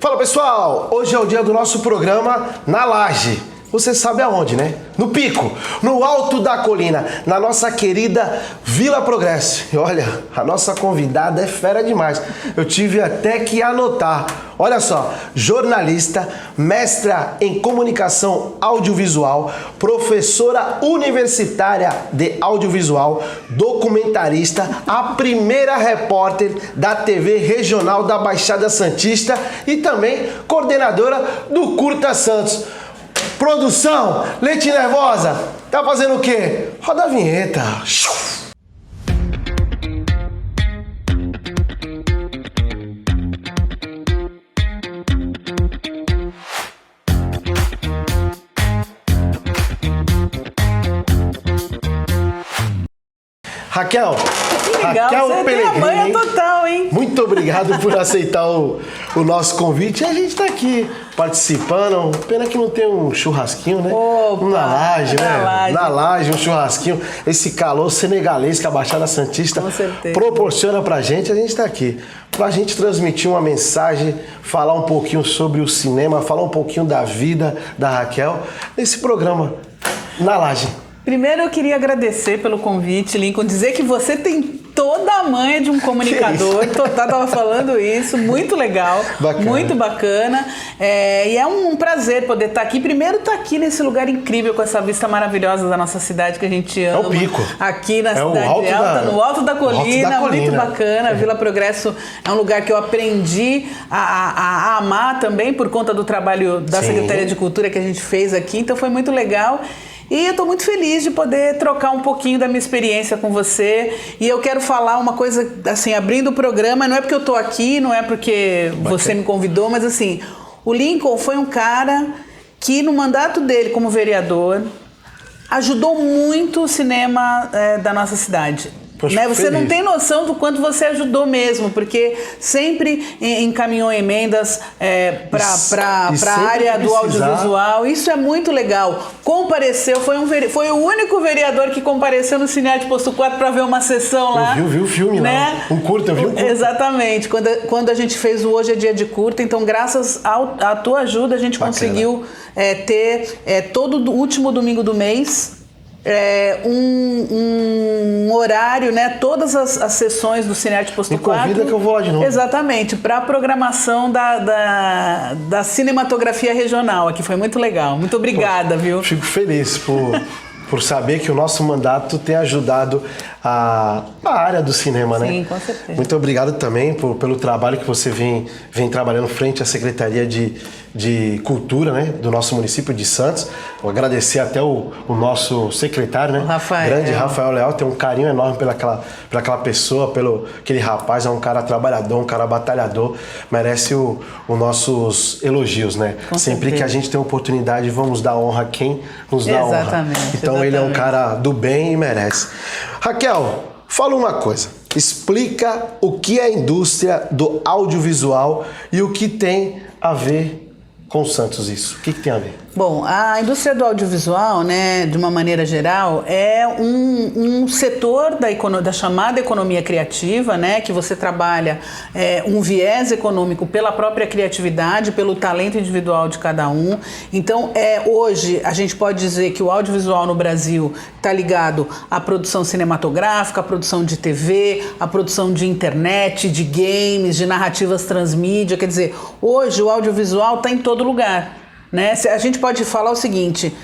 Fala pessoal, hoje é o dia do nosso programa na Laje. Você sabe aonde, né? No pico, no alto da colina, na nossa querida Vila Progresso. E olha, a nossa convidada é fera demais. Eu tive até que anotar. Olha só, jornalista, mestra em comunicação audiovisual, professora universitária de audiovisual, documentarista, a primeira repórter da TV Regional da Baixada Santista e também coordenadora do Curta Santos. Produção, Leite Nervosa, tá fazendo o quê? Roda a vinheta. Raquel, que legal, Raquel você Pellegrini, tem a manha total, hein? Muito obrigado por aceitar o nosso convite. A gente tá aqui participando. Pena que não tem um churrasquinho, né? Opa, na laje, né? laje. Na laje, um churrasquinho. Esse calor senegalês que a Baixada Santista proporciona pra gente. A gente tá aqui pra gente transmitir uma mensagem, falar um pouquinho sobre o cinema, falar um pouquinho da vida da Raquel nesse programa na laje. Primeiro eu queria agradecer pelo convite, Lincoln, dizer que você tem toda a manha de um comunicador, tava falando isso, muito legal, bacana. Muito bacana, e é um prazer poder estar aqui, primeiro estar aqui nesse lugar incrível, com essa vista maravilhosa da nossa cidade que a gente ama. É o pico. Aqui na cidade alta, no alto da colina, muito bacana, Vila Progresso é um lugar que eu aprendi a amar também, por conta do trabalho da Secretaria de Cultura que a gente fez aqui, então foi muito legal. E eu estou muito feliz de poder trocar um pouquinho da minha experiência com você. E eu quero falar uma coisa, assim, abrindo o programa, não é porque eu estou aqui, não é porque você me convidou, mas assim, o Lincoln foi um cara que no mandato dele como vereador ajudou muito o cinema da nossa cidade. Né? Você não tem noção do quanto você ajudou mesmo, porque sempre encaminhou emendas para a área do audiovisual. Isso é muito legal. Compareceu, foi o único vereador que compareceu no Cinearte Posto 4 para ver uma sessão lá. Eu vi o filme, né? Um curta, viu? Exatamente. Quando a gente fez o Hoje é Dia de Curta, então graças à tua ajuda a gente conseguiu ter todo o último domingo do mês um horário, né? Todas as sessões do Cinearte Posto 4. Me convida que eu vou lá de novo. Exatamente, para a programação da cinematografia regional. Aqui foi muito legal. Muito obrigada, viu? Fico feliz por saber que o nosso mandato tem ajudado a área do cinema, né? Sim, com certeza. Muito obrigado também pelo trabalho que você vem trabalhando frente à Secretaria de Cultura, né? Do nosso município de Santos. Vou agradecer até o nosso secretário, né? Grande Rafael Leal, tem um carinho enorme pelaquela pessoa, pelo aquele rapaz, é um cara trabalhador, um cara batalhador, merece os nossos elogios, né? Sempre que a gente tem oportunidade, vamos dar honra a quem nos dá honra. Então ele é um cara do bem e merece. Raquel, fala uma coisa. Explica o que é a indústria do audiovisual e o que tem a ver com o Santos isso. O que tem a ver? Bom, a indústria do audiovisual, né, de uma maneira geral, é um setor da chamada economia criativa, né, que você trabalha um viés econômico pela própria criatividade, pelo talento individual de cada um. Então, hoje, a gente pode dizer que o audiovisual no Brasil está ligado à produção cinematográfica, à produção de TV, à produção de internet, de games, de narrativas transmídia. Quer dizer, hoje o audiovisual está em todo lugar. Né? A gente pode falar o seguinte,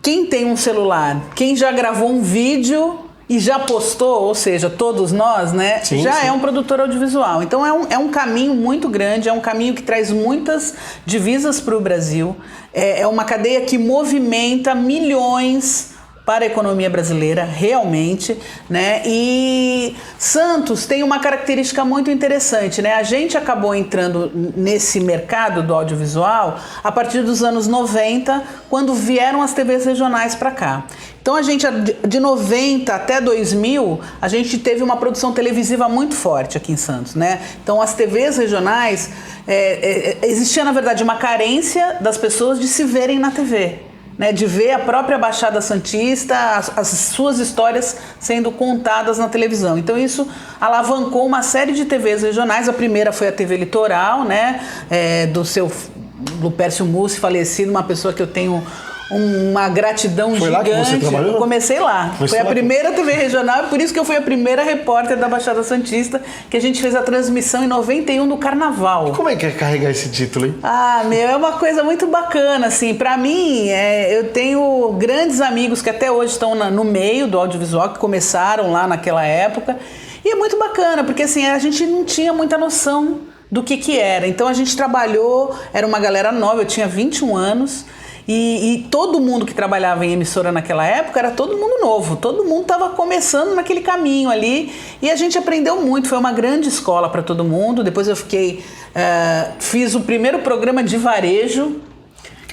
quem tem um celular, quem já gravou um vídeo e já postou, ou seja, todos nós, né, é um produtor audiovisual. Então é um caminho muito grande, é um caminho que traz muitas divisas para o Brasil, é uma cadeia que movimenta milhões para a economia brasileira, realmente, né? E Santos tem uma característica muito interessante, né? A gente acabou entrando nesse mercado do audiovisual a partir dos anos 90, quando vieram as TVs regionais para cá. Então a gente, de 90 até 2000, a gente teve uma produção televisiva muito forte aqui em Santos, né? Então as TVs regionais, existia na verdade uma carência das pessoas de se verem na TV. né, de ver a própria Baixada Santista, as suas histórias sendo contadas na televisão. Então isso alavancou uma série de TVs regionais. A primeira foi a TV Litoral, né, do Pércio Mussi, falecido, uma pessoa que eu tenho uma gratidão foi gigante. Lá que você trabalhou? Eu comecei lá. Foi a primeira TV regional, e por isso que eu fui a primeira repórter da Baixada Santista, que a gente fez a transmissão em 91 do Carnaval. Como é que é carregar esse título, hein? É uma coisa muito bacana, assim. Pra mim, eu tenho grandes amigos que até hoje estão no meio do audiovisual, que começaram lá naquela época. E é muito bacana, porque assim, a gente não tinha muita noção do que era. Então a gente trabalhou, era uma galera nova, eu tinha 21 anos. E todo mundo que trabalhava em emissora naquela época era todo mundo novo, todo mundo estava começando naquele caminho ali, e a gente aprendeu muito, foi uma grande escola para todo mundo. Depois eu fiz o primeiro programa de varejo,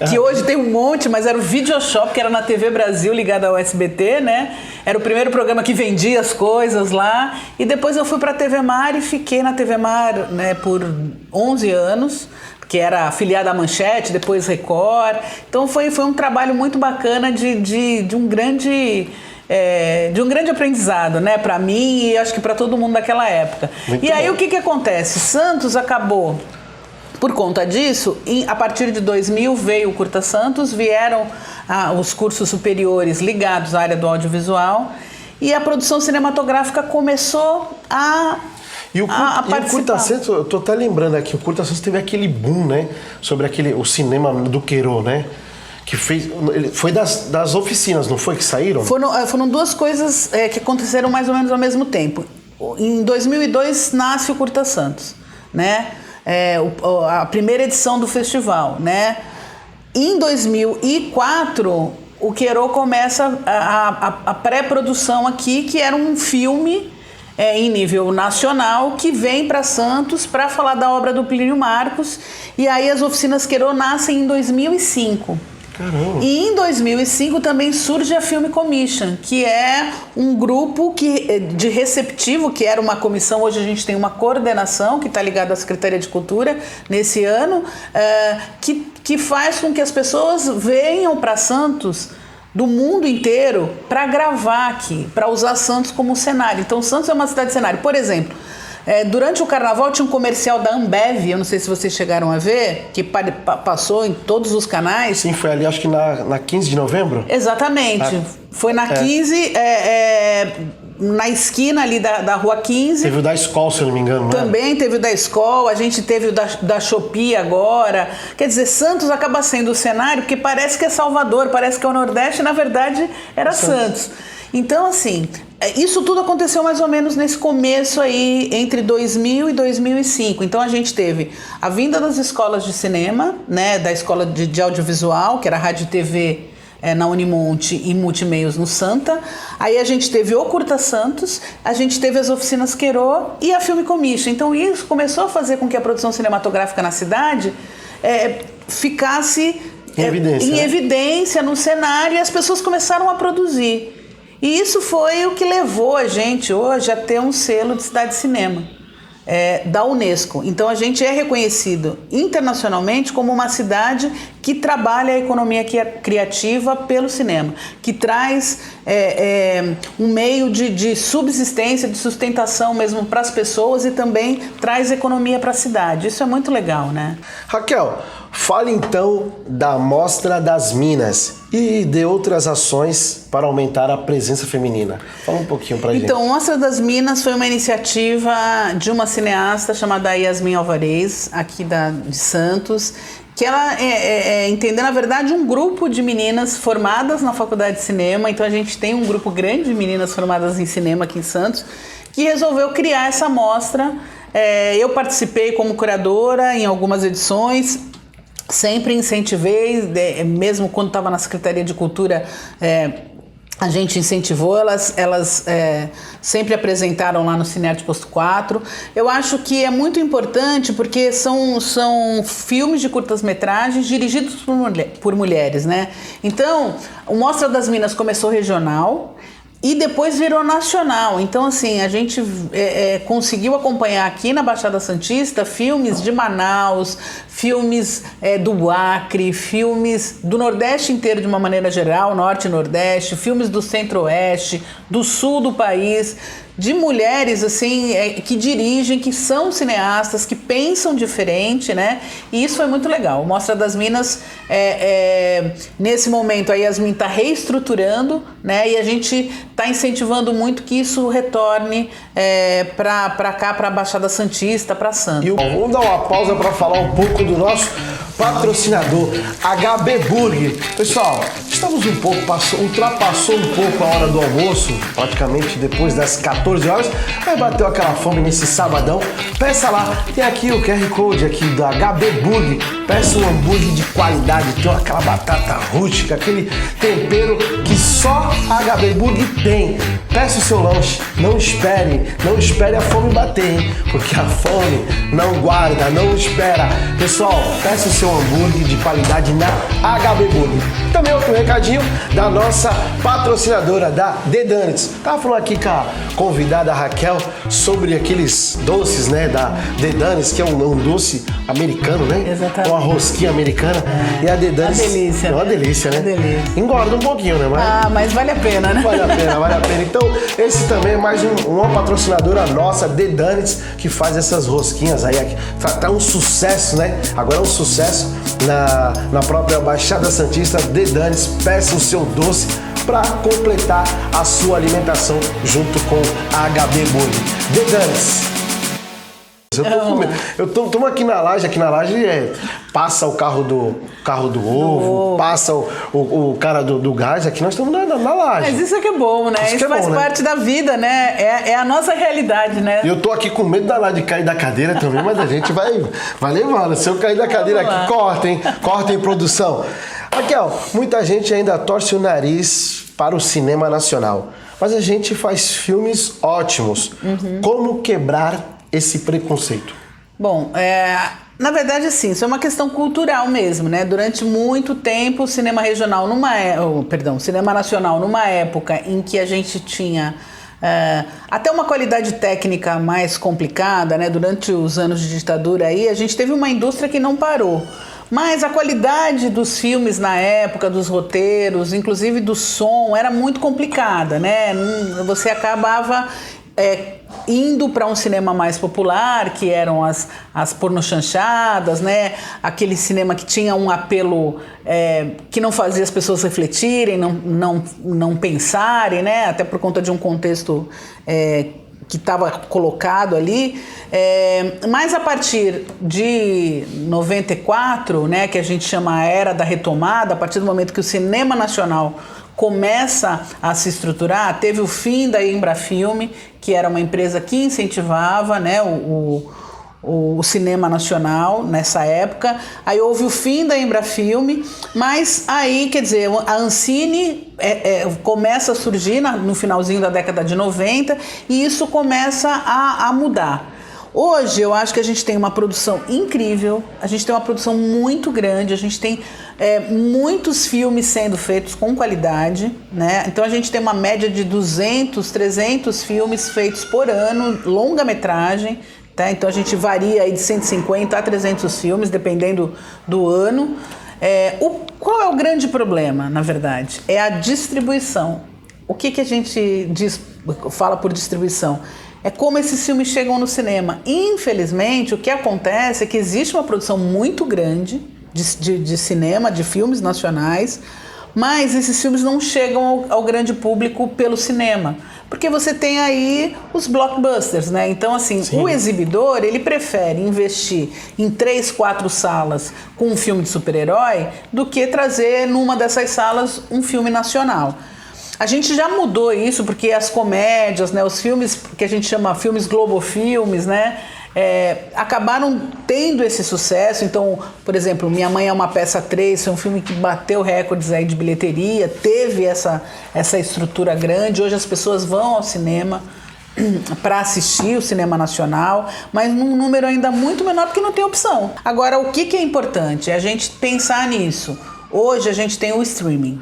que hoje tem um monte, mas era o Videoshop, que era na TV Brasil, ligada ao SBT, né? Era o primeiro programa que vendia as coisas lá, e depois eu fui para a TV Mar e fiquei na TV Mar, né, por 11 anos, que era afiliada à Manchete, depois Record. Então foi um trabalho muito bacana de um grande aprendizado, né, para mim e acho que para todo mundo daquela época. Muito e aí bom. O que acontece? Santos acabou, por conta disso, a partir de 2000 veio o Curta Santos, vieram os cursos superiores ligados à área do audiovisual, e a produção cinematográfica começou a E o Curta Santos, eu tô até lembrando aqui, o Curta Santos teve aquele boom, né? Sobre o cinema do Queiro, né? Que foi das oficinas, não foi? Que saíram? Foram duas coisas que aconteceram mais ou menos ao mesmo tempo. Em 2002 nasce o Curta Santos, né? A primeira edição do festival, né? Em 2004, o Queiro começa a pré-produção aqui, que era um filme em nível nacional, que vem para Santos para falar da obra do Plínio Marcos, e aí as oficinas Queiro nascem em 2005. Caramba. E em 2005 também surge a Film Commission, que é um grupo de receptivo, que era uma comissão, hoje a gente tem uma coordenação que está ligada à Secretaria de Cultura nesse ano, que faz com que as pessoas venham para Santos do mundo inteiro para gravar aqui, para usar Santos como cenário. Então Santos é uma cidade de cenário. Por exemplo, durante o Carnaval tinha um comercial da Ambev, eu não sei se vocês chegaram a ver, que passou em todos os canais. Sim, foi ali, acho que na 15 de novembro. Exatamente. Foi na 15, na esquina ali da Rua 15. Teve o da Skol, se eu não me engano, né? Também teve o da Skol, a gente teve o da Shopee agora. Quer dizer, Santos acaba sendo o cenário, porque parece que é Salvador, parece que é o Nordeste, na verdade era Santos. Então, assim, isso tudo aconteceu mais ou menos nesse começo aí, entre 2000 e 2005. Então, a gente teve a vinda das escolas de cinema, né, da escola de audiovisual, que era Rádio e TV na Unimonte e Multimeios no Santa. Aí a gente teve o Curta Santos, a gente teve as oficinas Queiro e a Film Commission. Então, isso começou a fazer com que a produção cinematográfica na cidade ficasse em evidência no cenário, e as pessoas começaram a produzir. E isso foi o que levou a gente hoje a ter um selo de cidade de cinema da Unesco. Então a gente é reconhecido internacionalmente como uma cidade que trabalha a economia criativa pelo cinema, que traz um meio de subsistência, de sustentação mesmo para as pessoas, e também traz economia para a cidade. Isso é muito legal, né? Raquel, fale então da Mostra das Minas e de outras ações para aumentar a presença feminina. Fala um pouquinho pra gente. Então, Mostra das Minas foi uma iniciativa de uma cineasta chamada Yasmin Alvarez, aqui de Santos, que ela entendeu, na verdade, um grupo de meninas formadas na Faculdade de Cinema. Então a gente tem um grupo grande de meninas formadas em cinema aqui em Santos, que resolveu criar essa mostra. Eu participei como curadora em algumas edições, sempre incentivei, mesmo quando estava na Secretaria de Cultura, a gente incentivou, elas sempre apresentaram lá no Cinearte Posto 4. Eu acho que é muito importante porque são filmes de curtas-metragens dirigidos por mulheres, né? Então, o Mostra das Minas começou regional, E depois virou nacional. Então, assim, a gente conseguiu acompanhar aqui na Baixada Santista filmes de Manaus, filmes do Acre, filmes do Nordeste inteiro de uma maneira geral, Norte e Nordeste, filmes do Centro-Oeste, do Sul do país, de mulheres assim que dirigem, que são cineastas, que pensam diferente, né? E isso foi muito legal. Mostra das Minas, nesse momento a Yasmin está reestruturando, né? E a gente está incentivando muito que isso retorne para cá, para a Baixada Santista, para Santos. E vamos dar uma pausa para falar um pouco do nosso patrocinador, HB Burger. Pessoal, estamos ultrapassou um pouco a hora do almoço, praticamente depois das 14 horas, aí bateu aquela fome nesse sabadão, peça lá, tem aqui o QR Code aqui da HB Burger, peça um hambúrguer de qualidade, tem aquela batata rústica, aquele tempero que só a HB Burger tem. Peça o seu lanche, não espere a fome bater, hein? Porque a fome não guarda, não espera. Pessoal, peça o seu hambúrguer de qualidade na HB Burger. Também outro recadinho da nossa patrocinadora, da The Donuts. Tava falando aqui com a convidada Raquel sobre aqueles doces, né, da The Donuts, que é um doce americano, né? Exatamente. Uma rosquinha americana. E a The Donuts Uma delícia, é uma delícia, né? Uma delícia. Engorda um pouquinho, né? Mas vale a pena, né? Vale a pena. Então, esse também é mais uma patrocinadora nossa, The Donuts, que faz essas rosquinhas aí. Tá um sucesso, né? Agora é um sucesso na própria Baixada Santista. The Donuts, peça o seu doce para completar a sua alimentação junto com a HB Burger. The Donuts. Eu tô com medo. Estamos aqui na laje passa o carro do ovo, passa o cara do gás, aqui nós estamos na laje. Mas isso é que é bom, né? Isso faz parte da vida, né? É a nossa realidade, né? Eu tô aqui com medo de cair da cadeira também, mas a gente vai levando. Se eu cair da cadeira aqui, cortem produção. Raquel, muita gente ainda torce o nariz para o cinema nacional, mas a gente faz filmes ótimos. Como quebrar esse preconceito? Bom, na verdade, assim, isso é uma questão cultural mesmo, né? Durante muito tempo, o cinema regional, cinema nacional, numa época em que a gente tinha até uma qualidade técnica mais complicada, né? Durante os anos de ditadura aí, a gente teve uma indústria que não parou. Mas a qualidade dos filmes na época, dos roteiros, inclusive do som, era muito complicada, né? Você acabava indo para um cinema mais popular, que eram as pornochanchadas, né? Aquele cinema que tinha um apelo que não fazia as pessoas refletirem, não pensarem, né? Até por conta de um contexto que estava colocado ali. Mas a partir de 94, né, que a gente chama a era da retomada, a partir do momento que o cinema nacional começa a se estruturar, teve o fim da Embrafilme, que era uma empresa que incentivava, né, o cinema nacional nessa época. Aí houve o fim da Embrafilme, mas aí, quer dizer, a Ancine começa a surgir no finalzinho da década de 90 e isso começa a mudar. Hoje eu acho que a gente tem uma produção incrível, a gente tem uma produção muito grande, a gente tem muitos filmes sendo feitos com qualidade, né? Então a gente tem uma média de 200, 300 filmes feitos por ano, longa-metragem, tá? Então a gente varia aí de 150 a 300 filmes, dependendo do ano. Qual é o grande problema, na verdade? É a distribuição. O que a gente fala por distribuição? É como esses filmes chegam no cinema. Infelizmente, o que acontece é que existe uma produção muito grande de cinema, de filmes nacionais, mas esses filmes não chegam ao grande público pelo cinema. Porque você tem aí os blockbusters, né? Então, assim, sim, o exibidor, ele prefere investir em 3, 4 salas com um filme de super-herói do que trazer numa dessas salas um filme nacional. A gente já mudou isso porque as comédias, né, os filmes que a gente chama filmes globofilmes, né, acabaram tendo esse sucesso. Então, por exemplo, Minha Mãe é uma Peça 3, foi um filme que bateu recordes aí de bilheteria, teve essa estrutura grande. Hoje as pessoas vão ao cinema para assistir o cinema nacional, mas num número ainda muito menor porque não tem opção. Agora, o que é importante? É a gente pensar nisso. Hoje a gente tem o streaming.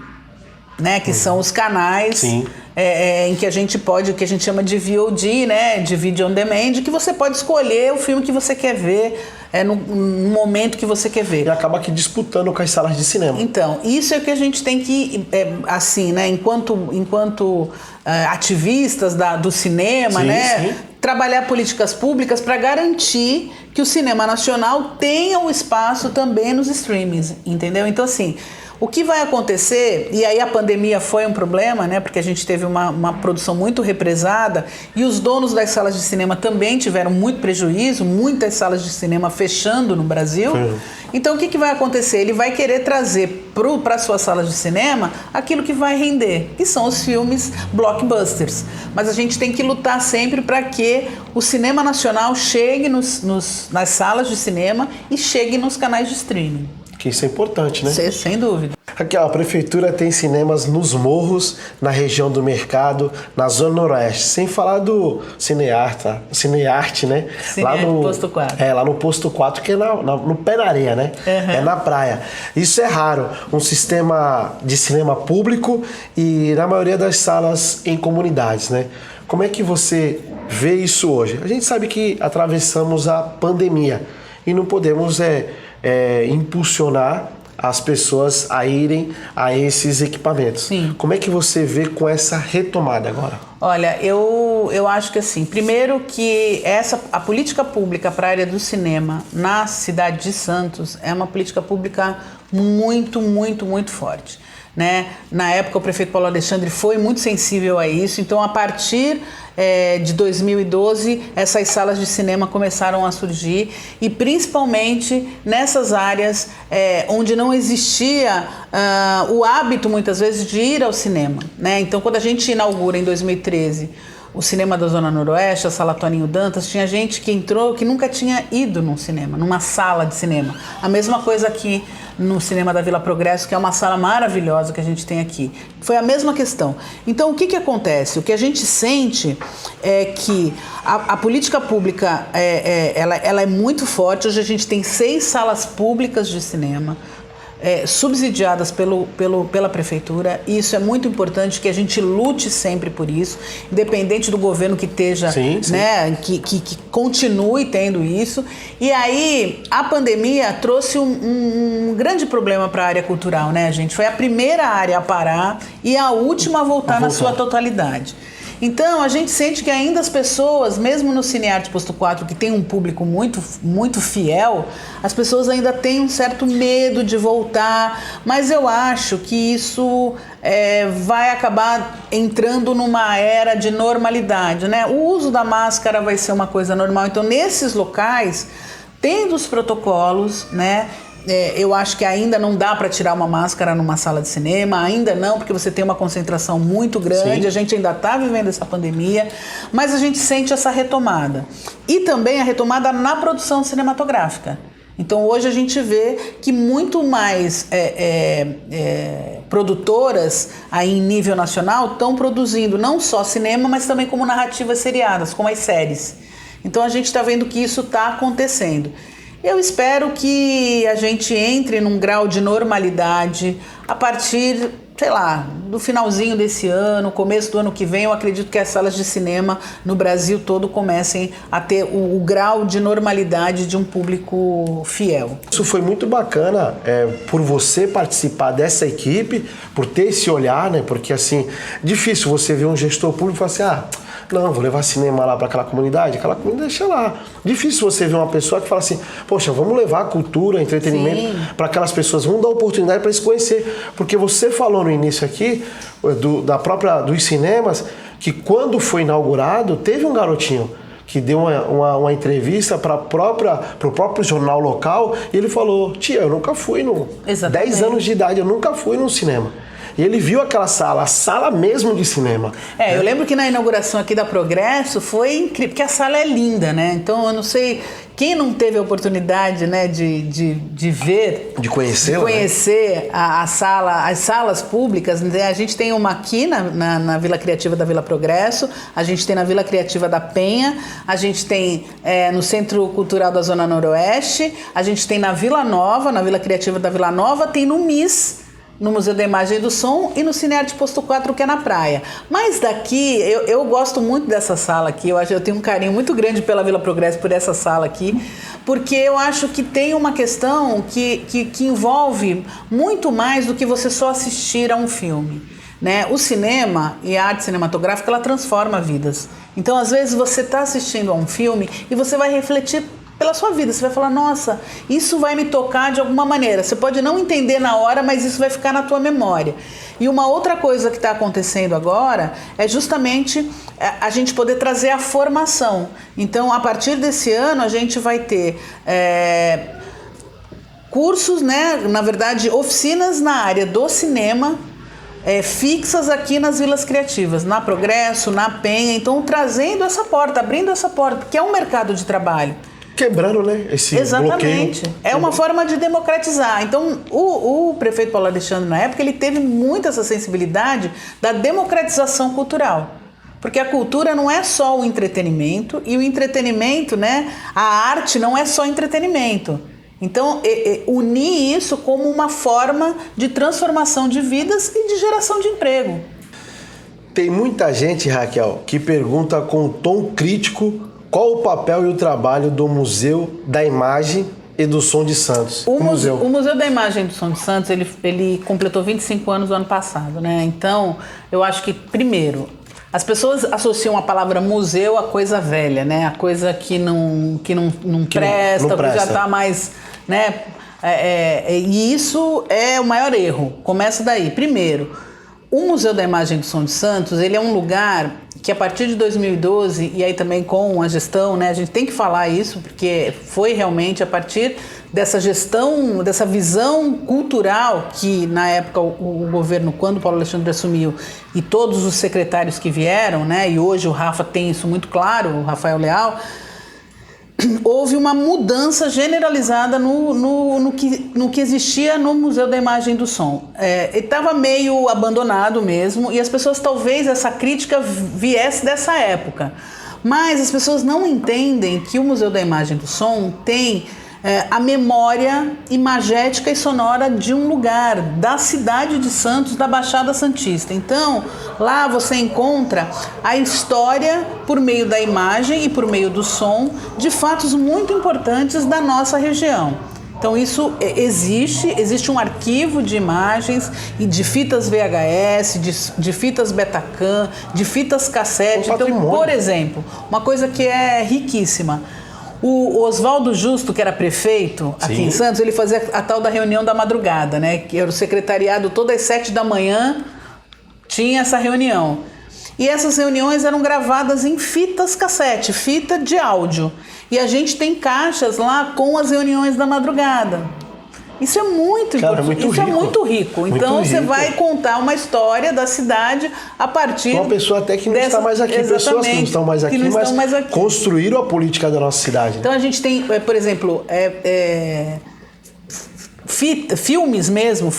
né? Que são os canais em que a gente pode, o que a gente chama de VOD, né? De Video on Demand, que você pode escolher o filme que você quer ver no momento que você quer ver. E acaba aqui disputando com as salas de cinema. Então, isso é o que a gente tem que, assim, né? Enquanto ativistas do cinema, né? Trabalhar políticas públicas para garantir que o cinema nacional tenha um espaço também nos streamings, entendeu? Então, assim, o que vai acontecer, e aí a pandemia foi um problema, né? Porque a gente teve uma produção muito represada e os donos das salas de cinema também tiveram muito prejuízo, muitas salas de cinema fechando no Brasil. Então, o que vai acontecer? Ele vai querer trazer para as suas salas de cinema aquilo que vai render, que são os filmes blockbusters. Mas a gente tem que lutar sempre para que o cinema nacional chegue nas salas de cinema e chegue nos canais de streaming. Que isso é importante, né? Sem dúvida. Aqui, ó, a prefeitura tem cinemas nos morros, na região do Mercado, na Zona Noroeste. Sem falar do Cinearte, né? Lá no Posto 4. Lá no Posto 4, que é no pé na areia, né? É na praia. Isso é raro. Um sistema de cinema público e na maioria das salas em comunidades, né? Como é que você vê isso hoje? A gente sabe que atravessamos a pandemia e não podemos impulsionar as pessoas a irem a esses equipamentos. Sim. Como é que você vê com essa retomada agora? Olha, eu acho que assim, primeiro que a política pública para a área do cinema na cidade de Santos é uma política pública muito, muito, muito forte. Né? Na época o prefeito Paulo Alexandre foi muito sensível a isso, então a partir de 2012 essas salas de cinema começaram a surgir e principalmente nessas áreas onde não existia o hábito muitas vezes de ir ao cinema, né? Então quando a gente inaugura em 2013 o cinema da Zona Noroeste, a Sala Toninho Dantas, tinha gente que entrou que nunca tinha ido num cinema, numa sala de cinema. A mesma coisa aqui no cinema da Vila Progresso, que é uma sala maravilhosa que a gente tem aqui. Foi a mesma questão. Então, o que acontece? O que a gente sente é que a política pública ela é muito forte. Hoje a gente tem 6 salas públicas de cinema, subsidiadas pela prefeitura, e isso é muito importante que a gente lute sempre por isso, independente do governo que esteja, né, que continue tendo isso. E aí a pandemia trouxe um grande problema para a área cultural, né, gente? Foi a primeira área a parar e a última a voltar na sua totalidade. Então, a gente sente que ainda as pessoas, mesmo no Cinearte Posto 4, que tem um público muito, muito fiel, as pessoas ainda têm um certo medo de voltar, mas eu acho que isso vai acabar entrando numa era de normalidade, né? O uso da máscara vai ser uma coisa normal, então nesses locais, tendo os protocolos, né? Eu acho que ainda não dá para tirar uma máscara numa sala de cinema, ainda não, porque você tem uma concentração muito grande. Sim. A gente ainda está vivendo essa pandemia, mas a gente sente essa retomada. E também a retomada na produção cinematográfica. Então hoje a gente vê que muito mais produtoras aí em nível nacional estão produzindo não só cinema, mas também como narrativas seriadas, como as séries. Então a gente está vendo que isso está acontecendo. Eu espero que a gente entre num grau de normalidade a partir, sei lá, do finalzinho desse ano, começo do ano que vem. Eu acredito que as salas de cinema no Brasil todo comecem a ter o grau de normalidade de um público fiel. Isso foi muito bacana por você participar dessa equipe, por ter esse olhar, né? Porque assim, difícil você ver um gestor público e falar assim, não, vou levar cinema lá para aquela comunidade deixa lá. Difícil você ver uma pessoa que fala assim, poxa, vamos levar cultura, entretenimento para aquelas pessoas, vamos dar oportunidade para eles conhecer. Porque você falou no início aqui, dos cinemas, que quando foi inaugurado, teve um garotinho que deu uma entrevista para o próprio jornal local e ele falou, tia, eu nunca fui 10 anos de idade, eu nunca fui num cinema. E ele viu aquela sala, a sala mesmo de cinema. Eu lembro que na inauguração aqui da Progresso foi incrível, porque a sala é linda, né? Então eu não sei, quem não teve a oportunidade, né, de ver... De conhecer, né? As salas públicas. A gente tem uma aqui na Vila Criativa da Vila Progresso, a gente tem na Vila Criativa da Penha, a gente tem no Centro Cultural da Zona Noroeste, a gente tem na Vila Nova, na Vila Criativa da Vila Nova, tem no MIS, no Museu da Imagem e do Som e no Cinearte Posto 4, que é na praia. Mas daqui, eu gosto muito dessa sala aqui, eu tenho um carinho muito grande pela Vila Progresso, por essa sala aqui, porque eu acho que tem uma questão que envolve muito mais do que você só assistir a um filme, né? O cinema e a arte cinematográfica, ela transforma vidas. Então, às vezes, você está assistindo a um filme e você vai refletir pela sua vida, você vai falar, nossa, isso vai me tocar de alguma maneira. Você pode não entender na hora, mas isso vai ficar na tua memória. E uma outra coisa que está acontecendo agora é justamente a gente poder trazer a formação. Então, a partir desse ano, a gente vai ter cursos, né? Na verdade, oficinas na área do cinema, fixas aqui nas Vilas Criativas, na Progresso, na Penha. Então, trazendo essa porta, abrindo essa porta, porque é um mercado de trabalho. Quebrando, né, esse Exatamente. bloqueio. É uma forma de democratizar. Então, o prefeito Paulo Alexandre, na época, ele teve muito essa sensibilidade da democratização cultural. Porque a cultura não é só o entretenimento, e o entretenimento, né, a arte não é só entretenimento. Então, unir isso como uma forma de transformação de vidas e de geração de emprego. Tem muita gente, Raquel, que pergunta com tom crítico qual o papel e o trabalho do Museu da Imagem e do Som de Santos. O Museu da Imagem e do Som de Santos, ele completou 25 anos no ano passado, né? Então, eu acho que, primeiro, as pessoas associam a palavra museu a coisa velha, né? A coisa que não presta, que já está mais, né? E isso é o maior erro. Começa daí. Primeiro, o Museu da Imagem e do Som de Santos, ele é um lugar que a partir de 2012, e aí também com a gestão, né, a gente tem que falar isso, porque foi realmente a partir dessa gestão, dessa visão cultural que na época o governo, quando o Paulo Alexandre assumiu, e todos os secretários que vieram, né, e hoje o Rafa tem isso muito claro, o Rafael Leal, houve uma mudança generalizada no que existia no Museu da Imagem e do Som. Ele estava meio abandonado mesmo, e as pessoas, talvez essa crítica viesse dessa época. Mas as pessoas não entendem que o Museu da Imagem e do Som tem a memória imagética e sonora de um lugar, da cidade de Santos, da Baixada Santista. Então, lá você encontra a história por meio da imagem e por meio do som de fatos muito importantes da nossa região. Então isso existe um arquivo de imagens e de fitas VHS, de fitas Betacam, de fitas cassete. Então, por exemplo, uma coisa que é riquíssima. O Oswaldo Justo, que era prefeito aqui em Santos, ele fazia a tal da reunião da madrugada, né? Que era o secretariado, todas as 7 da manhã tinha essa reunião. E essas reuniões eram gravadas em fitas cassete, fita de áudio. E a gente tem caixas lá com as reuniões da madrugada. Isso é muito importante. Isso é muito rico. Então você vai contar uma história da cidade a partir uma pessoa até que não está mais aqui, pessoas que não estão mais aqui, mas construíram a política da nossa cidade. Então a gente tem, por exemplo, filmes mesmo,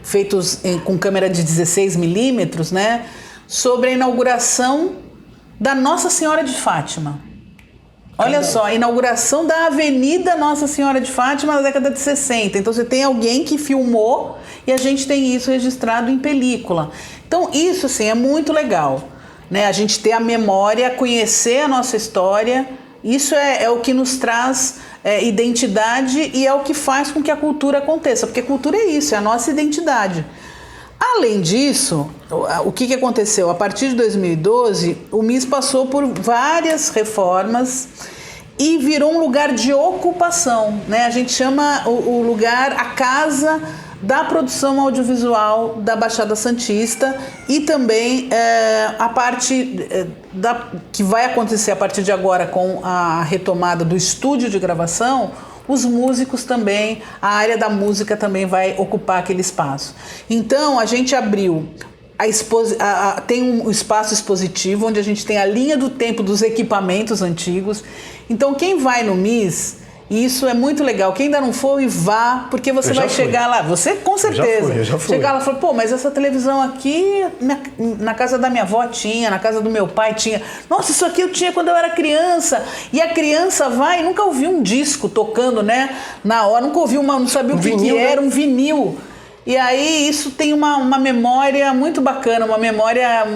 feitos com câmera de 16 milímetros, né, sobre a inauguração da Nossa Senhora de Fátima. Olha só, a inauguração da Avenida Nossa Senhora de Fátima na década de 60. Então você tem alguém que filmou e a gente tem isso registrado em película. Então isso, assim, é muito legal, né? A gente ter a memória, conhecer a nossa história, isso é o que nos traz identidade e é o que faz com que a cultura aconteça. Porque cultura é isso, é a nossa identidade. Além disso, o que aconteceu? A partir de 2012, o MIS passou por várias reformas e virou um lugar de ocupação, né? A gente chama o lugar a casa da produção audiovisual da Baixada Santista e também a parte que vai acontecer a partir de agora com a retomada do estúdio de gravação. Os músicos também, a área da música também vai ocupar aquele espaço. Então, a gente abriu, tem um espaço expositivo, onde a gente tem a linha do tempo dos equipamentos antigos. Então, quem vai no MIS, isso é muito legal. Quem ainda não foi, vá, porque você vai chegar lá. Você, com certeza. Eu já fui. Chegar lá e falar, pô, mas essa televisão aqui, na casa da minha avó tinha, na casa do meu pai tinha. Nossa, isso aqui eu tinha quando eu era criança. E a criança nunca ouviu um disco tocando, né? Na hora, nunca ouviu não sabia o que era, um vinil. E aí isso tem uma memória muito bacana, uma memória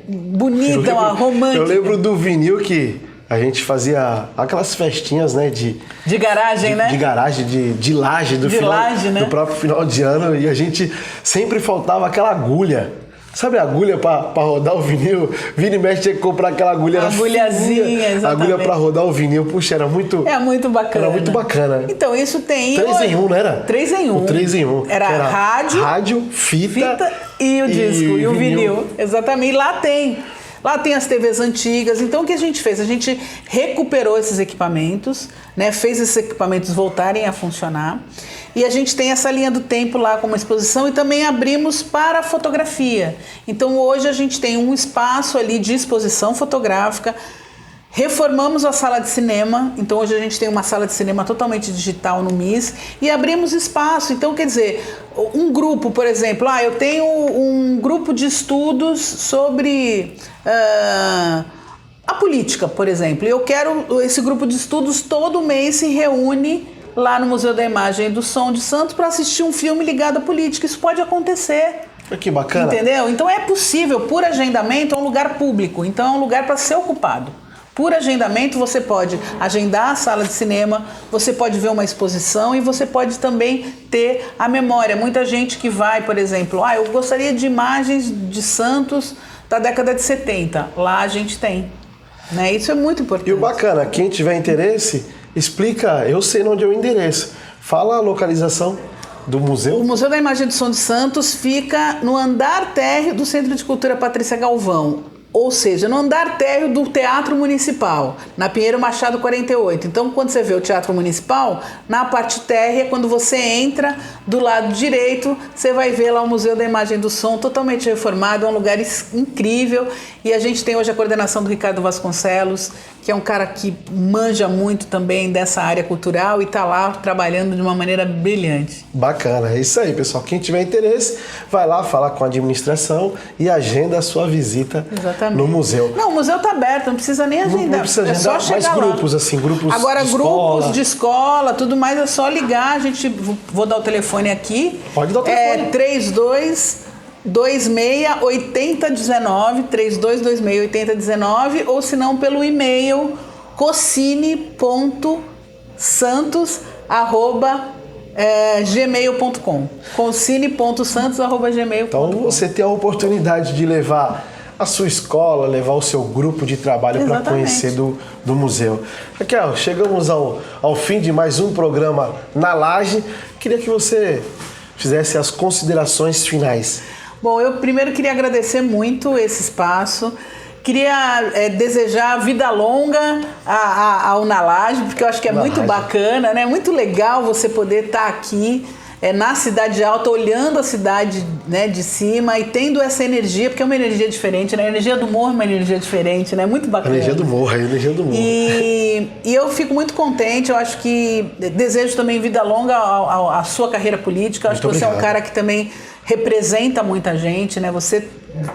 bonita, romântica. Eu lembro do vinil que a gente fazia aquelas festinhas, né? De garagem, né? De garagem, de laje, né? Do próprio final de ano. E a gente sempre faltava aquela agulha. Sabe a agulha pra rodar o vinil? Vini e mexe tinha que comprar aquela agulha. Agulhazinha, exatamente. Agulha pra rodar o vinil. Puxa, era muito... É muito bacana. Era muito bacana. Então, isso tem... 3 em 1, não era? 3 em 1. O 3 em 1. Era rádio, fita e o disco, e o vinil. Exatamente. E lá tem as TVs antigas. Então, o que a gente fez? A gente recuperou esses equipamentos, né? Fez esses equipamentos voltarem a funcionar. E a gente tem essa linha do tempo lá como exposição e também abrimos para fotografia. Então, hoje a gente tem um espaço ali de exposição fotográfica. Reformamos a sala de cinema, então hoje a gente tem uma sala de cinema totalmente digital no MIS e abrimos espaço. Então, quer dizer, um grupo, por exemplo, eu tenho um grupo de estudos sobre a política, por exemplo. Eu quero, esse grupo de estudos todo mês se reúne lá no Museu da Imagem e do Som de Santos para assistir um filme ligado à política. Isso pode acontecer. Que bacana. Entendeu? Então é possível, por agendamento, é um lugar público, então é um lugar para ser ocupado. Por agendamento, você pode agendar a sala de cinema, você pode ver uma exposição e você pode também ter a memória. Muita gente que vai, por exemplo, eu gostaria de imagens de Santos da década de 70. Lá a gente tem. Né? Isso é muito importante. E o bacana, quem tiver interesse, explica, eu sei onde é o endereço. Fala a localização do museu. O Museu da Imagem do Som de Santos fica no andar térreo do Centro de Cultura Patrícia Galvão. Ou seja, no andar térreo do Teatro Municipal, na Pinheiro Machado 48. Então, quando você vê o Teatro Municipal, na parte térrea, quando você entra do lado direito, você vai ver lá o Museu da Imagem do Som, totalmente reformado, é um lugar incrível. E a gente tem hoje a coordenação do Ricardo Vasconcelos, que é um cara que manja muito também dessa área cultural e está lá trabalhando de uma maneira brilhante. Bacana, é isso aí, pessoal. Quem tiver interesse, vai lá falar com a administração e agenda a sua visita. Exatamente. No museu. Não, o museu está aberto, não precisa nem agendar. Não precisa agendar, é só chegar mas lá. grupos, assim, grupos Agora, de grupos escola. de escola, tudo mais, é só ligar. A gente, vou dar o telefone aqui. Pode dar o telefone. 3226-8019, 3226-8019, ou se não pelo e-mail cocine.santos@gmail.com. cocine.santos@gmail.com. Então você tem a oportunidade de levar a sua escola, levar o seu grupo de trabalho para conhecer do museu. Raquel, chegamos ao fim de mais um programa Na Laje. Queria que você fizesse as considerações finais. Bom, eu primeiro queria agradecer muito esse espaço. Queria desejar vida longa ao Na Laje, porque eu acho que é muito bacana, né? Muito legal você poder estar aqui na Cidade Alta, olhando a cidade, né, de cima e tendo essa energia, porque é uma energia diferente, né? A energia do morro é uma energia diferente, né? Muito bacana. A energia do morro. E eu fico muito contente, eu acho que desejo também vida longa à sua carreira política. Eu acho que você é um cara que também representa muita gente, né? Você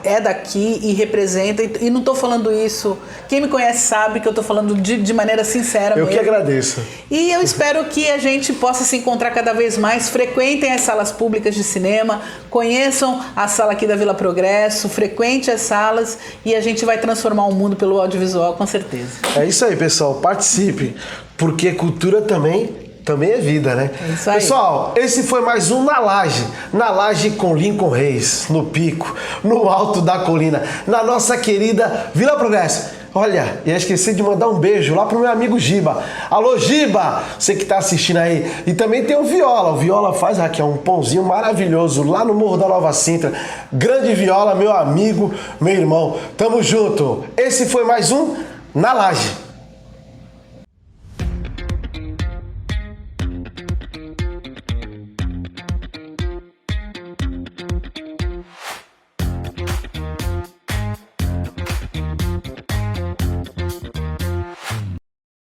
é daqui e representa, e não estou falando isso, quem me conhece sabe que eu estou falando de maneira sincera mesmo. Eu que agradeço. E eu espero que a gente possa se encontrar cada vez mais, frequentem as salas públicas de cinema, conheçam a sala aqui da Vila Progresso, frequente as salas e a gente vai transformar o mundo pelo audiovisual, com certeza. É isso aí, pessoal, participe, porque cultura também é vida, né? É isso aí. Pessoal, esse foi mais um Na Laje com Lincoln Reis, no pico, no alto da colina, na nossa querida Vila Progresso. Olha, ia esquecer de mandar um beijo lá pro meu amigo Giba. Alô, Giba, você que tá assistindo aí. E também tem o Viola faz aqui um pãozinho maravilhoso lá no Morro da Nova Sintra. Grande Viola, meu amigo, meu irmão. Tamo junto. Esse foi mais um Na Laje.